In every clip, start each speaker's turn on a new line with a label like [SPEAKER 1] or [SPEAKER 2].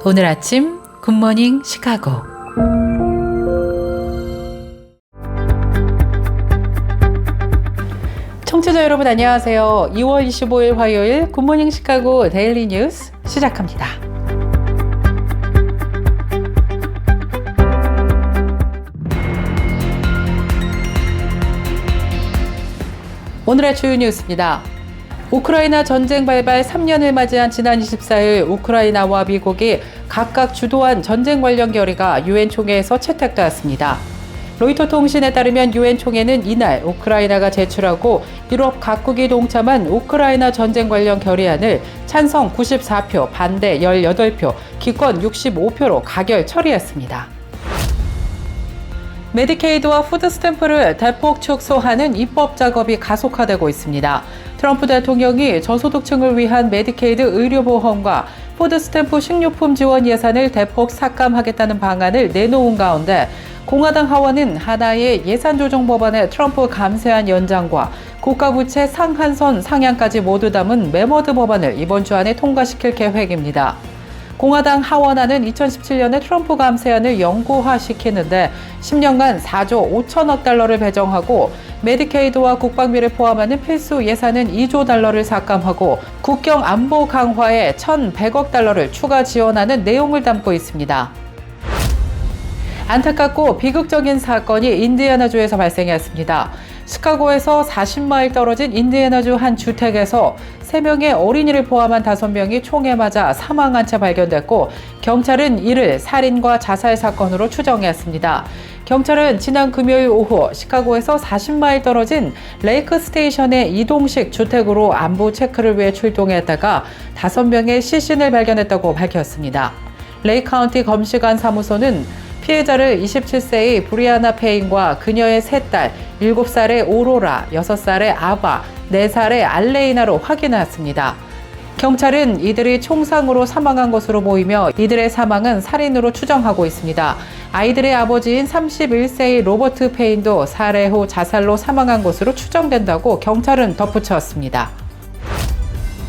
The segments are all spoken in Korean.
[SPEAKER 1] 오늘 아침 굿모닝 시카고. 청취자 여러분 안녕하세요. 2월 25일 화요일 굿모닝 시카고 데일리 뉴스 시작합니다. 오늘의 주요 뉴스입니다. 우크라이나 전쟁 발발 3년을 맞이한 지난 24일 우크라이나와 미국이 각각 주도한 전쟁 관련 결의가 유엔 총회에서 채택되었습니다. 로이터 통신에 따르면 유엔 총회는 이날 우크라이나가 제출하고 유럽 각국이 동참한 우크라이나 전쟁 관련 결의안을 찬성 94표, 반대 18표, 기권 65표로 가결 처리했습니다. 메디케이드와 푸드 스탬프를 대폭 축소하는 입법 작업이 가속화되고 있습니다. 트럼프 대통령이 저소득층을 위한 메디케이드 의료보험과 푸드 스탬프 식료품 지원 예산을 대폭 삭감하겠다는 방안을 내놓은 가운데 공화당 하원은 하나의 예산 조정 법안의 트럼프 감세안 연장과 국가부채 상한선 상향까지 모두 담은 매머드 법안을 이번 주 안에 통과시킬 계획입니다. 공화당 하원안은 2017년에 트럼프 감세안을 영구화시키는데 10년간 4조 5천억 달러를 배정하고 메디케이드와 국방비를 포함하는 필수 예산은 2조 달러를 삭감하고 국경 안보 강화에 1,100억 달러를 추가 지원하는 내용을 담고 있습니다. 안타깝고 비극적인 사건이 인디애나주에서 발생했습니다. 시카고에서 40마일 떨어진 인디애나주 한 주택에서 3명의 어린이를 포함한 5명이 총에 맞아 사망한 채 발견됐고 경찰은 이를 살인과 자살 사건으로 추정했습니다. 경찰은 지난 금요일 오후 시카고에서 40마일 떨어진 레이크 스테이션의 이동식 주택으로 안부 체크를 위해 출동했다가 5명의 시신을 발견했다고 밝혔습니다. 레이크 카운티 검시관 사무소는 피해자를 27세의 브리아나 페인과 그녀의 3딸, 7살의 오로라, 6살의 아바, 4살의 알레이나로 확인했습니다. 경찰은 이들이 총상으로 사망한 것으로 보이며 이들의 사망은 살인으로 추정하고 있습니다. 아이들의 아버지인 31세의 로버트 페인도 살해 후 자살로 사망한 것으로 추정된다고 경찰은 덧붙였습니다.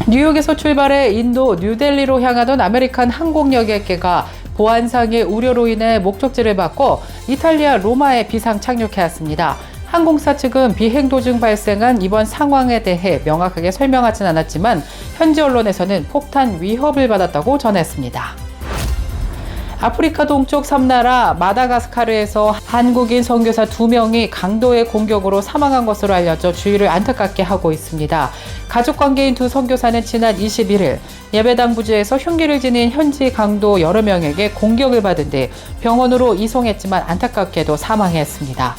[SPEAKER 1] 뉴욕에서 출발해 인도 뉴델리로 향하던 아메리칸 항공 여객기가 보안상의 우려로 인해 목적지를 바꿔 이탈리아 로마에 비상 착륙했습니다. 항공사 측은 비행 도중 발생한 이번 상황에 대해 명확하게 설명하진 않았지만 현지 언론에서는 폭탄 위협을 받았다고 전했습니다. 아프리카 동쪽 섬나라 마다가스카르에서 한국인 선교사 2명이 강도의 공격으로 사망한 것으로 알려져 주의를 안타깝게 하고 있습니다. 가족관계인 두 선교사는 지난 21일 예배당 부지에서 흉기를 지닌 현지 강도 여러 명에게 공격을 받은 뒤 병원으로 이송했지만 안타깝게도 사망했습니다.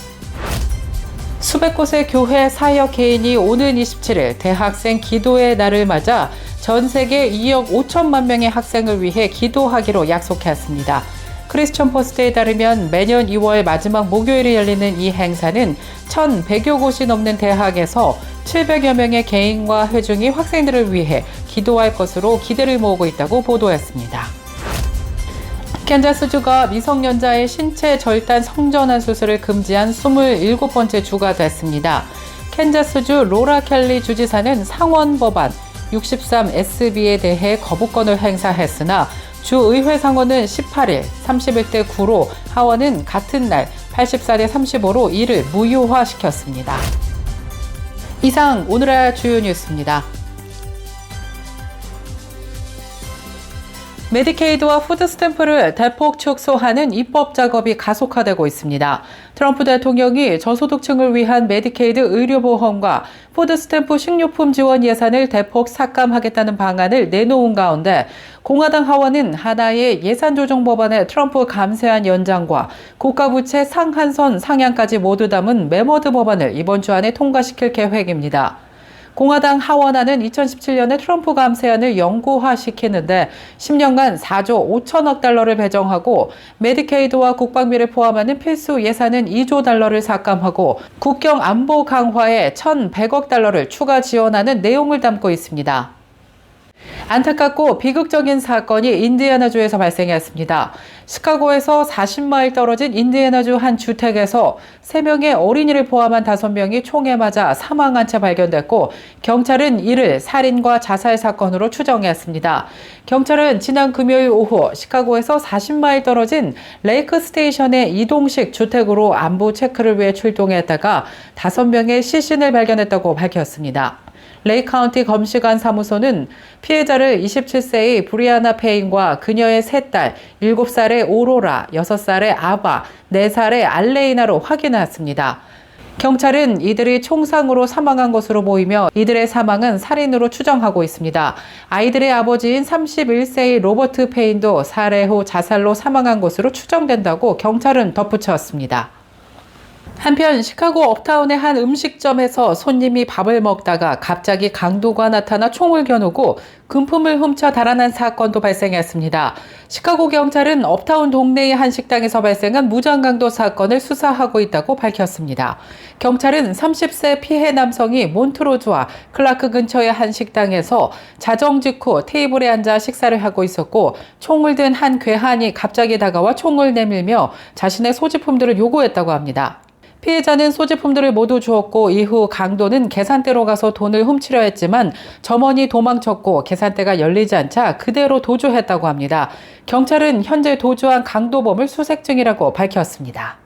[SPEAKER 1] 수백 곳의 교회, 사역, 개인이 오는 27일 대학생 기도의 날을 맞아 전 세계 2억 5천만 명의 학생을 위해 기도하기로 약속했습니다. 크리스천 포스트에 따르면 매년 2월 마지막 목요일에 열리는 이 행사는 1,100여 곳이 넘는 대학에서 700여 명의 개인과 회중이 학생들을 위해 기도할 것으로 기대를 모으고 있다고 보도했습니다. 캔자스주가 미성년자의 신체 절단 성전환 수술을 금지한 27번째 주가 됐습니다. 캔자스주 로라 켈리 주지사는 상원 법안 63SB에 대해 거부권을 행사했으나 주의회 상원은 18일 31대 9로 하원은 같은 날 84대 35로 이를 무효화시켰습니다. 이상 오늘의 주요 뉴스입니다. 메디케이드와 푸드 스탬프를 대폭 축소하는 입법 작업이 가속화되고 있습니다. 트럼프 대통령이 저소득층을 위한 메디케이드 의료보험과 푸드 스탬프 식료품 지원 예산을 대폭 삭감하겠다는 방안을 내놓은 가운데 공화당 하원은 하나의 예산 조정 법안의 트럼프 감세안 연장과 국가부채 상한선 상향까지 모두 담은 매머드 법안을 이번 주 안에 통과시킬 계획입니다. 공화당 하원안은 2017년에 트럼프 감세안을 영구화시키는데 10년간 4조 5천억 달러를 배정하고 메디케이드와 국방비를 포함하는 필수 예산은 2조 달러를 삭감하고 국경 안보 강화에 1,100억 달러를 추가 지원하는 내용을 담고 있습니다. 안타깝고 비극적인 사건이 인디애나주에서 발생했습니다. 시카고에서 40마일 떨어진 인디애나주 한 주택에서 3명의 어린이를 포함한 5명이 총에 맞아 사망한 채 발견됐고 경찰은 이를 살인과 자살 사건으로 추정했습니다. 경찰은 지난 금요일 오후 시카고에서 40마일 떨어진 레이크 스테이션의 이동식 주택으로 안부 체크를 위해 출동했다가 5명의 시신을 발견했다고 밝혔습니다. 레이 카운티 검시관 사무소는 피해자를 27세의 브리아나 페인과 그녀의 3딸, 7살의 오로라, 6살의 아바, 4살의 알레이나로 확인했습니다. 경찰은 이들이 총상으로 사망한 것으로 보이며 이들의 사망은 살인으로 추정하고 있습니다. 아이들의 아버지인 31세의 로버트 페인도 살해 후 자살로 사망한 것으로 추정된다고 경찰은 덧붙였습니다. 한편 시카고 업타운의 한 음식점에서 손님이 밥을 먹다가 갑자기 강도가 나타나 총을 겨누고 금품을 훔쳐 달아난 사건도 발생했습니다. 시카고 경찰은 업타운 동네의 한 식당에서 발생한 무장강도 사건을 수사하고 있다고 밝혔습니다. 경찰은 30세 피해 남성이 몬트로즈와 클라크 근처의 한 식당에서 자정 직후 테이블에 앉아 식사를 하고 있었고 총을 든 한 괴한이 갑자기 다가와 총을 내밀며 자신의 소지품들을 요구했다고 합니다. 피해자는 소지품들을 모두 주었고 이후 강도는 계산대로 가서 돈을 훔치려 했지만 점원이 도망쳤고 계산대가 열리지 않자 그대로 도주했다고 합니다. 경찰은 현재 도주한 강도범을 수색 중이라고 밝혔습니다.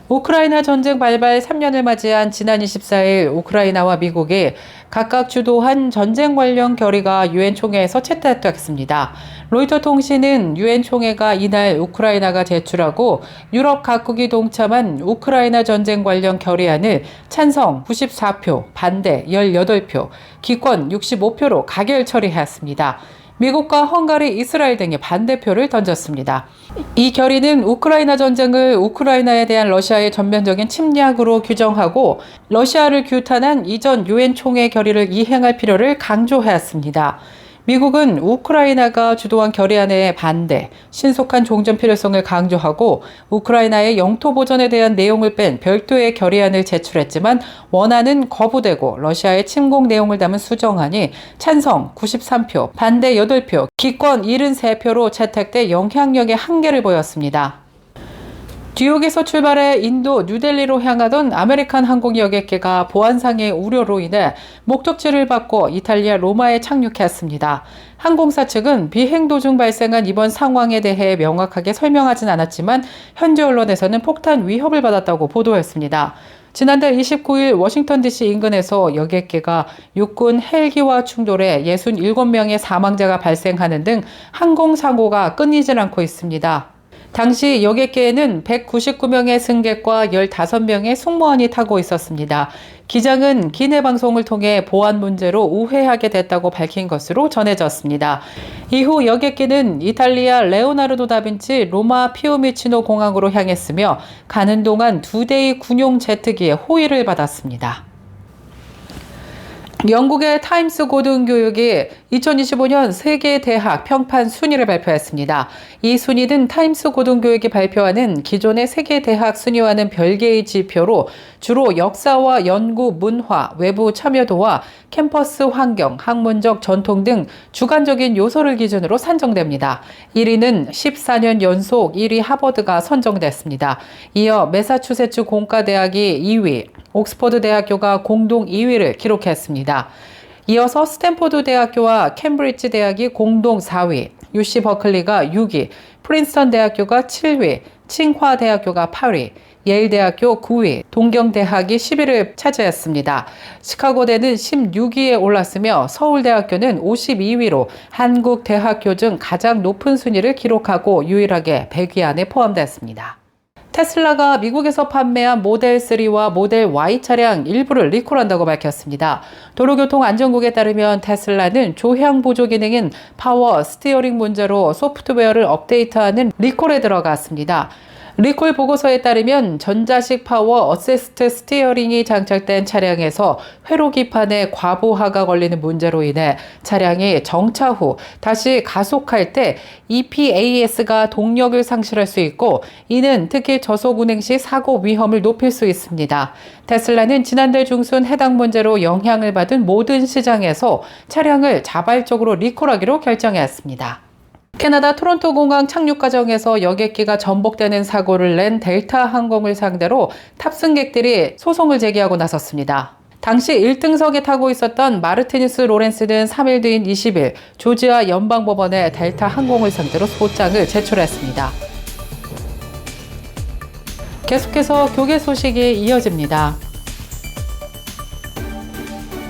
[SPEAKER 1] 우크라이나 전쟁 발발 3년을 맞이한 지난 24일 우크라이나와 미국이 각각 주도한 전쟁 관련 결의가 유엔 총회에서 채택됐습니다. 로이터 통신은 유엔 총회가 이날 우크라이나가 제출하고 유럽 각국이 동참한 우크라이나 전쟁 관련 결의안을 찬성 94표, 반대 18표, 기권 65표로 가결 처리했습니다. 미국과 헝가리, 이스라엘 등이 반대표를 던졌습니다. 이 결의는 우크라이나 전쟁을 우크라이나에 대한 러시아의 전면적인 침략으로 규정하고 러시아를 규탄한 이전 유엔 총회 결의를 이행할 필요를 강조했습니다. 미국은 우크라이나가 주도한 결의안에 반대, 신속한 종전 필요성을 강조하고 우크라이나의 영토 보전에 대한 내용을 뺀 별도의 결의안을 제출했지만 원안은 거부되고 러시아의 침공 내용을 담은 수정안이 찬성 93표, 반대 8표, 기권 73표로 채택돼 영향력의 한계를 보였습니다. 뉴욕에서 출발해 인도 뉴델리로 향하던 아메리칸 항공 여객기가 보안상의 우려로 인해 목적지를 바꿔 이탈리아 로마에 착륙했습니다. 항공사 측은 비행 도중 발생한 이번 상황에 대해 명확하게 설명하진 않았지만 현지 언론에서는 폭탄 위협을 받았다고 보도했습니다. 지난달 29일 워싱턴 DC 인근에서 여객기가 육군 헬기와 충돌해 67명의 사망자가 발생하는 등 항공사고가 끊이질 않고 있습니다. 당시 여객기에는 199명의 승객과 15명의 승무원이 타고 있었습니다. 기장은 기내 방송을 통해 보안 문제로 우회하게 됐다고 밝힌 것으로 전해졌습니다. 이후 여객기는 이탈리아 레오나르도 다빈치 로마 피우미치노 공항으로 향했으며 가는 동안 2대의 군용 제트기의 호위를 받았습니다. 영국의 타임스 고등교육이 2025년 세계 대학 평판 순위를 발표했습니다. 이 순위는 타임스 고등교육이 발표하는 기존의 세계 대학 순위와는 별개의 지표로 주로 역사와 연구, 문화, 외부 참여도와 캠퍼스 환경, 학문적 전통 등 주관적인 요소를 기준으로 산정됩니다. 1위는 14년 연속 1위 하버드가 선정됐습니다. 이어 매사추세츠 공과대학이 2위, 옥스퍼드 대학교가 공동 2위를 기록했습니다. 이어서 스탠포드 대학교와 캠브리지 대학이 공동 4위, UC 버클리가 6위, 프린스턴 대학교가 7위, 칭화 대학교가 8위, 예일 대학교 9위, 동경대학이 10위를 차지했습니다. 시카고대는 16위에 올랐으며 서울대학교는 52위로 한국 대학교 중 가장 높은 순위를 기록하고 유일하게 100위 안에 포함됐습니다. 테슬라가 미국에서 판매한 모델 3와 모델 Y 차량 일부를 리콜한다고 밝혔습니다. 도로교통안전국에 따르면 테슬라는 조향 보조 기능인 파워 스티어링 문제로 소프트웨어를 업데이트하는 리콜에 들어갔습니다. 리콜 보고서에 따르면 전자식 파워 어시스트 스티어링이 장착된 차량에서 회로기판에 과부하가 걸리는 문제로 인해 차량이 정차 후 다시 가속할 때 EPAS가 동력을 상실할 수 있고, 이는 특히 저속 운행 시 사고 위험을 높일 수 있습니다. 테슬라는 지난달 중순 해당 문제로 영향을 받은 모든 시장에서 차량을 자발적으로 리콜하기로 결정했습니다. 캐나다 토론토 공항 착륙 과정에서 여객기가 전복되는 사고를 낸 델타 항공을 상대로 탑승객들이 소송을 제기하고 나섰습니다. 당시 1등석에 타고 있었던 마르티니스 로렌스는 3일 뒤인 20일 조지아 연방법원에 델타 항공을 상대로 소장을 제출했습니다. 계속해서 교계 소식이 이어집니다.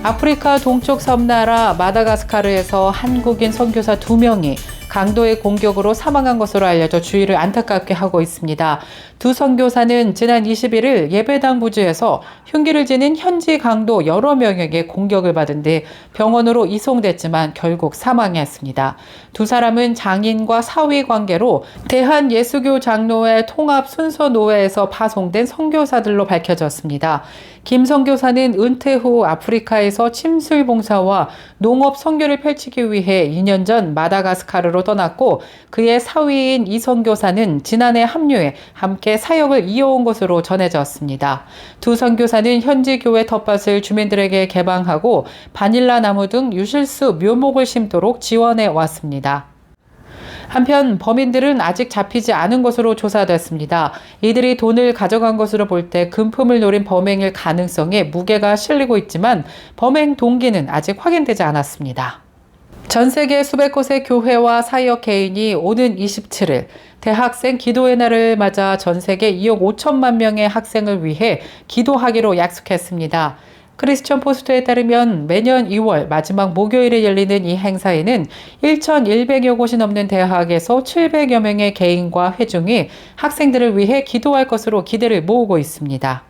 [SPEAKER 1] 아프리카 동쪽 섬나라 마다가스카르에서 한국인 선교사 2명이 강도의 공격으로 사망한 것으로 알려져 주의를 안타깝게 하고 있습니다. 두 선교사는 지난 21일 예배당 부지에서 흉기를 지닌 현지 강도 여러 명에게 공격을 받은 뒤 병원으로 이송됐지만 결국 사망했습니다. 두 사람은 장인과 사위 관계로 대한예수교 장로회 통합 순서노회에서 파송된 선교사들로 밝혀졌습니다. 김 선교사는 은퇴 후 아프리카에서 침술 봉사와 농업 선교를 펼치기 위해 2년 전 마다가스카르로 떠났고, 그의 사위인 이 선교사는 지난해 합류해 함께 사역을 이어온 것으로 전해졌습니다. 두 선교사는 현지 교회 텃밭을 주민들에게 개방하고 바닐라 나무 등 유실수 묘목을 심도록 지원해 왔습니다. 한편 범인들은 아직 잡히지 않은 것으로 조사됐습니다. 이들이 돈을 가져간 것으로 볼 때 금품을 노린 범행일 가능성에 무게가 실리고 있지만 범행 동기는 아직 확인되지 않았습니다. 전 세계 수백 곳의 교회와 사역 개인이 오는 27일 대학생 기도의 날을 맞아 전 세계 2억 5천만 명의 학생을 위해 기도하기로 약속했습니다. 크리스천 포스트에 따르면 매년 2월 마지막 목요일에 열리는 이 행사에는 1,100여 곳이 넘는 대학에서 700여 명의 개인과 회중이 학생들을 위해 기도할 것으로 기대를 모으고 있습니다.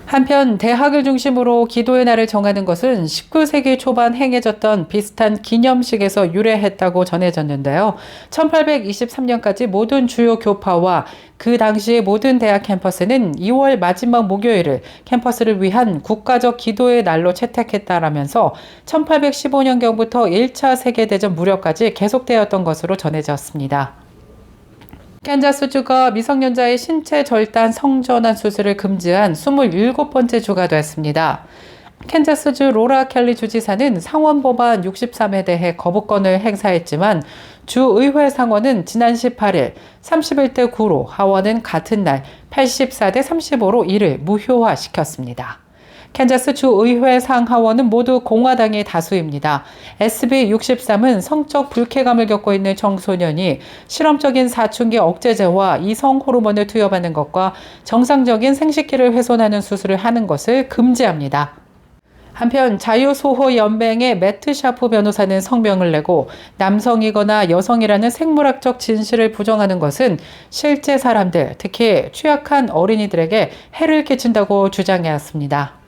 [SPEAKER 1] 한편 대학을 중심으로 기도의 날을 정하는 것은 19세기 초반 행해졌던 비슷한 기념식에서 유래했다고 전해졌는데요. 1823년까지 모든 주요 교파와 그 당시의 모든 대학 캠퍼스는 2월 마지막 목요일을 캠퍼스를 위한 국가적 기도의 날로 채택했다라면서 1815년경부터 1차 세계대전 무렵까지 계속되었던 것으로 전해졌습니다. 캔자스주가 미성년자의 신체 절단 성전환 수술을 금지한 27번째 주가 됐습니다. 캔자스주 로라 켈리 주지사는 상원법안 63에 대해 거부권을 행사했지만 주의회 상원은 지난 18일 31대 9로, 하원은 같은 날 84대 35로 이를 무효화시켰습니다. 캔자스 주의회 상하원은 모두 공화당의 다수입니다. SB 63은 성적 불쾌감을 겪고 있는 청소년이 실험적인 사춘기 억제제와 이성 호르몬을 투여받는 것과 정상적인 생식기를 훼손하는 수술을 하는 것을 금지합니다. 한편 자유소호연맹의 매트 샤프 변호사는 성명을 내고 남성이거나 여성이라는 생물학적 진실을 부정하는 것은 실제 사람들, 특히 취약한 어린이들에게 해를 끼친다고 주장해왔습니다.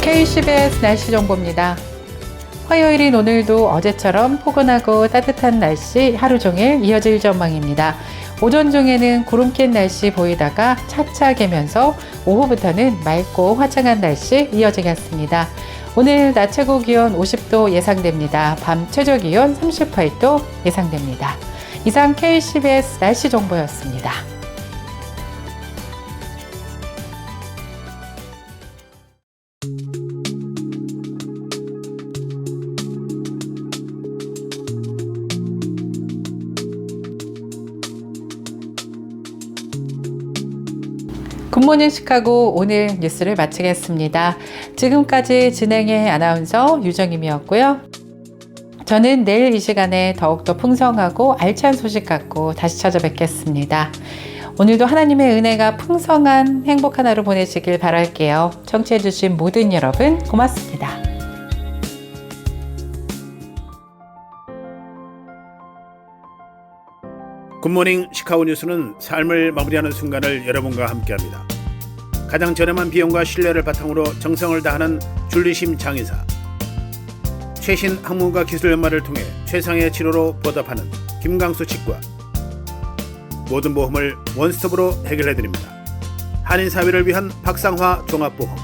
[SPEAKER 1] KCBS 날씨 정보입니다. 화요일인 오늘도 어제처럼 포근하고 따뜻한 날씨 하루 종일 이어질 전망입니다. 오전 중에는 구름 낀 날씨 보이다가 차차 개면서 오후부터는 맑고 화창한 날씨 이어지겠습니다. 오늘 낮 최고 기온 50도 예상됩니다. 밤 최저 기온 38도 예상됩니다. 이상 KCBS 날씨 정보였습니다. 굿모닝 시카고 오늘 뉴스를 마치겠습니다. 지금까지 진행의 아나운서 유정임이었고요. 저는 내일 이 시간에 더욱더 풍성하고 알찬 소식 갖고 다시 찾아뵙겠습니다. 오늘도 하나님의 은혜가 풍성한 행복한 하루 보내시길 바랄게요. 청취해주신 모든 여러분 고맙습니다.
[SPEAKER 2] 굿모닝 시카고 뉴스는 삶을 마무리하는 순간을 여러분과 함께합니다. 가장 저렴한 비용과 신뢰를 바탕으로 정성을 다하는 줄리심 장의사 최신 학문과 기술 연마를 통해 최상의 치료로 보답하는 김강수 치과. 모든 보험을 원스톱으로 해결해드립니다. 한인 사회를 위한 박상화 종합보험.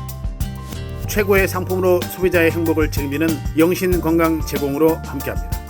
[SPEAKER 2] 최고의 상품으로 소비자의 행복을 책임지는 영신건강 제공으로 함께합니다.